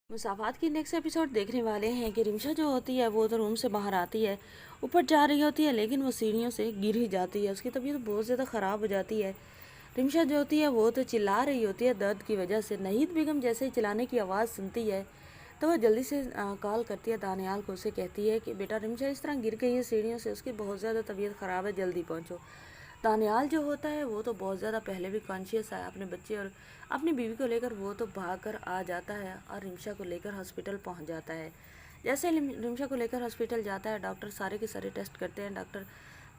मुसाफात की next episode देखने वाले हैं कि रिमशा जो होती है वो तो रूम से बाहर आती है, ऊपर जा रही होती है लेकिन वो सीढ़ियों से गिर ही जाती है। उसकी तबीयत बहुत ज़्यादा ख़राब हो जाती है। रिमशा जो होती है वो तो चिल्ला रही होती है दर्द की वजह से। नहीद बेगम जैसे ही चिल्लाने की आवाज़ सुनती है तो वह जल्दी से कॉल करती है दानियाल को। उसे कहती है कि बेटा रिमशा इस तरह गिर गई है सीढ़ियों से, उसकी बहुत ज़्यादा तबीयत ख़राब है, जल्दी पहुँचो। दानियाल जो होता है वो तो बहुत ज़्यादा पहले भी कॉन्शियस है अपने बच्चे और अपनी बीवी को लेकर। वो तो भाग कर आ जाता है और रिमशा को लेकर हॉस्पिटल पहुंच जाता है। जैसे रिमशा को लेकर हॉस्पिटल जाता है, डॉक्टर सारे के सारे टेस्ट करते हैं। डॉक्टर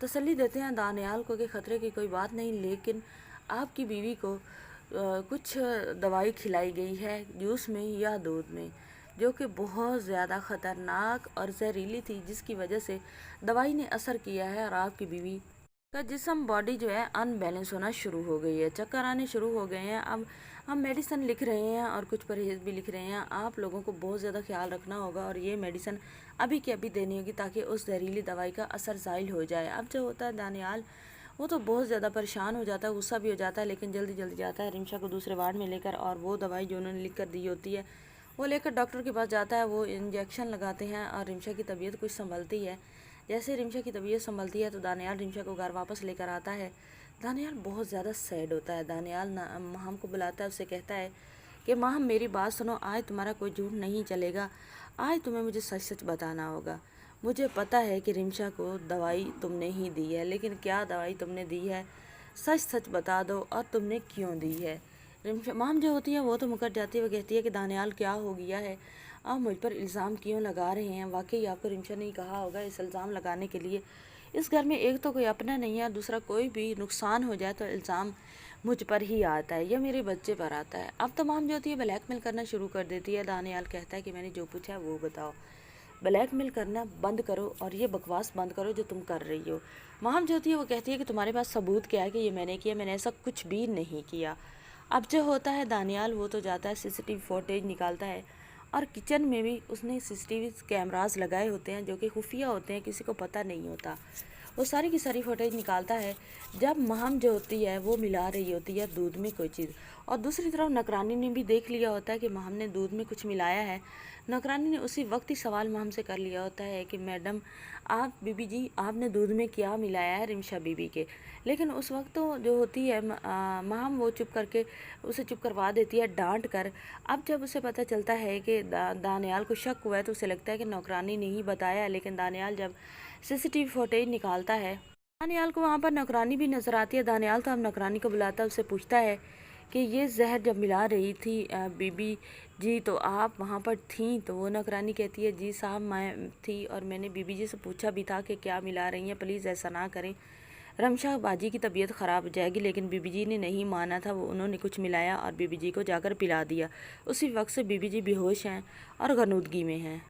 तसल्ली देते हैं दानियाल को कि ख़तरे की कोई बात नहीं, लेकिन आपकी बीवी को कुछ दवाई खिलाई गई है जूस में या दूध में, जो कि बहुत ज़्यादा ख़तरनाक और जहरीली थी, जिसकी वजह से दवाई ने असर किया है और आपकी बीवी का जिसम बॉडी जो है अनबैलेंस होना शुरू हो गई है, चक्कर आने शुरू हो गए हैं। अब हम मेडिसिन लिख रहे हैं और कुछ परहेज़ भी लिख रहे हैं। आप लोगों को बहुत ज़्यादा ख्याल रखना होगा और ये मेडिसिन अभी की अभी देनी होगी ताकि उस जहरीली दवाई का असर ज़ाइल हो जाए। अब जो होता है दानियाल वो तो बहुत ज़्यादा परेशान हो जाता है, गुस्सा भी हो जाता है, लेकिन जल्दी जल्दी जाता है रिमशा को दूसरे वार्ड में लेकर और वो दवाई जो उन्होंने लिख कर दी होती है वो लेकर डॉक्टर के पास जाता है। वो इंजेक्शन लगाते हैं और रिमशा की तबीयत कुछ संभलती है। जैसे रिमशा की तबीयत संभलती है तो दानियाल रिमशा को घर वापस लेकर आता है। दानियाल बहुत ज़्यादा सैड होता है। दानियाल माहम को बुलाता है, उससे कहता है कि माहम मेरी बात सुनो, आज तुम्हारा कोई झूठ नहीं चलेगा, आज तुम्हें मुझे सच सच बताना होगा। मुझे पता है कि रिमशा को दवाई तुमने ही दी है, लेकिन क्या दवाई तुमने दी है, सच सच बता दो और तुमने क्यों दी है। रिमशा माहम जो होती है वो तो मुकर जाती है। वो कहती है कि दानियाल क्या हो गया है, आप मुझ पर इल्ज़ाम क्यों लगा रहे हैं। वाकई आपको रिमशा ने कहा होगा इस इल्ज़ाम लगाने के लिए। इस घर में एक तो कोई अपना नहीं है, दूसरा कोई भी नुकसान हो जाए तो इल्ज़ाम मुझ पर ही आता है या मेरे बच्चे पर आता है। अब तमाम जो होती है ब्लैकमेल करना शुरू कर देती है। दानियाल कहता है कि मैंने जो पूछा है वो बताओ, ब्लैकमेल करना बंद करो और ये बकवास बंद करो जो तुम कर रही हो। माम जो होती है वो कहती है कि तुम्हारे पास सबूत क्या है कि ये मैंने किया, मैंने ऐसा कुछ भी नहीं किया। अब जो होता है दानियाल वो तो जाता है सीसीटीवी फुटेज निकालता है और किचन में भी उसने सीसीटीवी कैमरास लगाए होते हैं जो कि खुफिया होते हैं, किसी को पता नहीं होता। वो सारी की सारी फुटेज निकालता है जब महम जो होती है वो मिला रही होती है दूध में कोई चीज़, और दूसरी तरफ नौकरानी ने भी देख लिया होता है कि महम ने दूध में कुछ मिलाया है। नौकरानी ने उसी वक्त ही सवाल महम से कर लिया होता है कि मैडम आप बीबी जी आपने दूध में क्या मिलाया है रिमशा बीबी के। लेकिन उस वक्त तो जो होती है महम वो चुप करके उसे चुप करवा देती है डांट कर। अब जब उसे पता चलता है कि दानियाल को शक हुआ है तो उसे लगता है कि नौकरानी ने ही बताया है, लेकिन दानियाल जब सीसीटीवी फुटेज निकालता है दानियाल को वहाँ पर नौकरानी भी नज़र आती है। दानियाल तो अब नौकरानी को बुलाता है, उससे पूछता है कि ये जहर जब मिला रही थी बीबी जी तो आप वहाँ पर थीं। तो वो नौकरानी कहती है जी साहब मैं थी और मैंने बीबी जी से पूछा भी था कि क्या मिला रही हैं, प्लीज़ ऐसा ना करें, रमशा बाजी की तबीयत ख़राब हो जाएगी। लेकिन बीबी जी ने नहीं माना था, वो उन्होंने कुछ मिलाया और बीबी जी को जाकर पिला दिया। उसी वक्त से बीबी जी बेहोश हैं और गनूदगी में हैं।